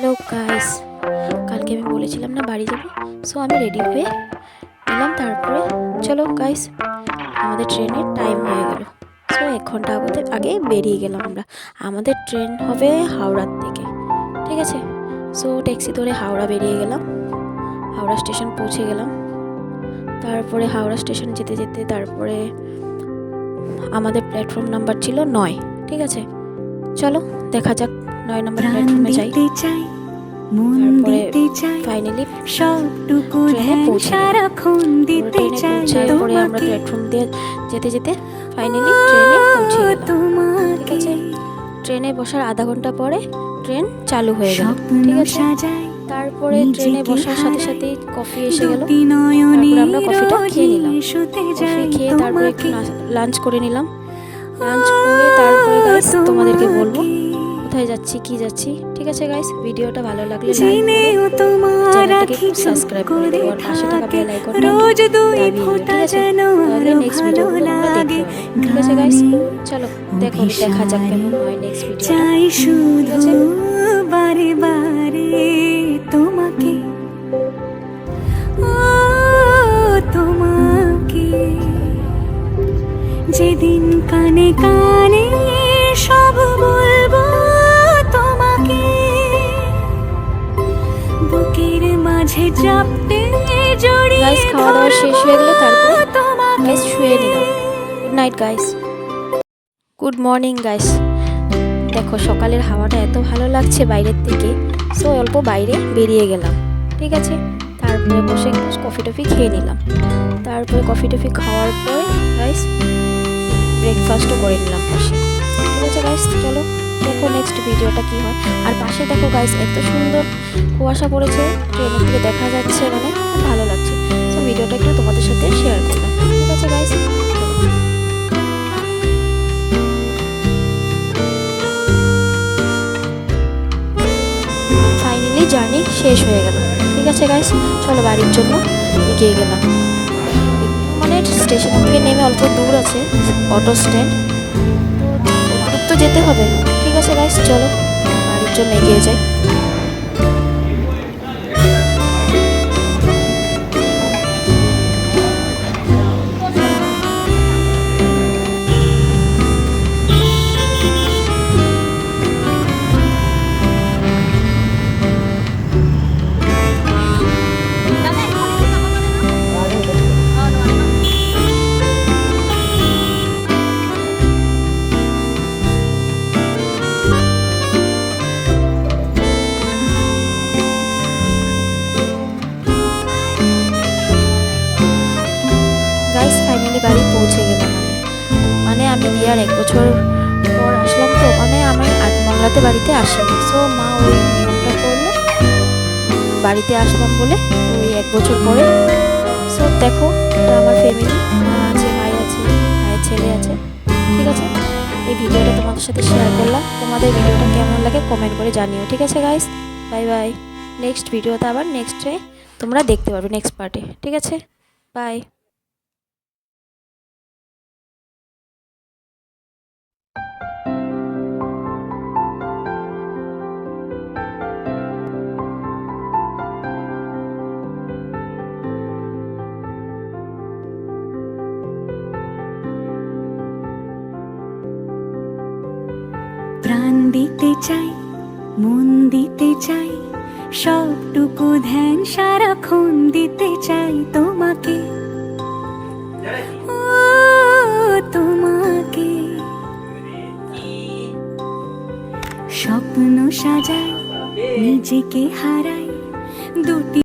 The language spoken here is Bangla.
হ্যালো গাইস, কালকে আমি বলেছিলাম না বাড়ি যাবো, সো আমি রেডি হয়ে এলাম। তারপরে চলো গাইস, আমাদের ট্রেনের টাইম হয়ে গেল। সো 1 ঘন্টা আগে বেরিয়ে গেলাম আমরা। আমাদের ট্রেন হবে হাওড়ার থেকে, ঠিক আছে। সো ট্যাক্সি ধরে হাওড়া বেরিয়ে গেলাম, হাওড়া স্টেশন পৌঁছে গেলাম। তারপরে হাওড়া স্টেশন যেতে যেতে তারপরে আমাদের প্ল্যাটফর্ম নাম্বার ছিল 9, ঠিক আছে। চলো দেখা যাক 9 নম্বর প্ল্যাটফর্মে যাই। তারপরে ফাইনালি ট্রেনে পৌঁছে পরে আমরা প্ল্যাটফর্ম দিয়ে যেতে যেতে ফাইনালি ট্রেনে পৌঁছে গেলাম, ঠিক আছে। ট্রেনে বসার আধা ঘন্টা পরে ট্রেন চালু হয়ে গেল, ঠিক আছে। তারপরে ট্রেনে বসার সাথে সাথে কফি এসে গেল। তারপরে আমরা কফিটা খেয়ে নিলাম। কফি খেয়ে তারপরে একটু লাঞ্চ করে নিলাম। লাঞ্চ করে তারপরে গাইস তোমাদেরকে বলবো কোথায় যাচ্ছি, কি যাচ্ছি, ঠিক আছে গাইস। ভিডিওটা ভালো লাগলে লাইক করে চ্যানেলটাকে সাবস্ক্রাইব করে দিও আর পাশে থাকা বেল আইকনটা দাবিয়ে দিও, ঠিক আছে। তাহলে নেক্সট ভিডিওগুলো তোমরা দেখতে পাবে, ঠিক আছে গাইস। চলো দেখা যাক কেমন হয় নেক্সট ভিডিওটা, ঠিক আছে। বারে বারে তোমাকে, ও তোমাকে, যেদিন কানে কানে সব বলবো তোমাকে, বুকের মাঝে চাপতে জড়িয়ে গাইস খাওয়া দাওয়া শেষ হয়ে গেল, তারপর গাইস শুয়ে নিলাম। Good night guys, good morning guys. দেখো সকালের হাওয়াটা এত ভালো লাগছে বাইরের থেকে, সো অল্প বাইরে বেরিয়ে গেলাম, ঠিক আছে। তারপরে বসে একটু কফি টফি খেয়ে নিলাম। তারপরে কফি টফি খাওয়ার পরে গাইস ব্রেকফাস্টও করে নিলাম পাশে, ঠিক আছে গাইস। চলো দেখো নেক্সট ভিডিওটা কি হয়। আর পাশে দেখো গাইস এত সুন্দর কুয়াশা পড়েছে, ট্রেনের থেকে দেখা যাচ্ছে, মানে খুব ভালো লাগছে। সো ভিডিওটা একটু তোমাদের সাথে শেয়ার করলাম, ঠিক আছে গাইস। ফাইনালি জার্নি শেষ হয়ে গেল, ঠিক আছে গাইস। চলো বাড়ির জন্য এগিয়ে গেলাম। মানে স্টেশন থেকে নেমে অল্প দূর আছে অটো স্ট্যান্ড, তো যেতে হবে, ঠিক আছে গাইস। চলো বাড়ির জন্য এগিয়ে যাই। গাইস ফাইনালি বাড়ি পৌঁছে গেলাম। মানে আমি বিয়ার 1 বছর পর আসলাম, তো মানে আমি বাংলাতে বাড়িতে আসিনি। সো মা ওই নিয়মটা করলো, বাড়িতে আসলাম বলে ওই 1 বছর পরে। সো দেখো এটা আমার ফ্যামিলি, মা আছে, ভাই আছে, ভাইয়ের ছেলে আছে, ঠিক আছে। এই ভিডিওটা তোমাদের সাথে শেয়ার করলাম। তোমাদের ভিডিওটা কেমন লাগে কমেন্ট করে জানিও, ঠিক আছে গাইস। Bye bye. নেক্সট ভিডিওতে আবার নেক্সটে তোমরা দেখতে পারবে, নেক্সট পার্টে, ঠিক আছে। বাই। প্রাণ দিতে চাই, মন দিতে চাই, সবটুকু ধ্যান সারাক্ষণ দিতে চাই তোমাকে, ও তোমাকে। স্বপ্ন সাজাই, নিজেকে হারাই, দুটি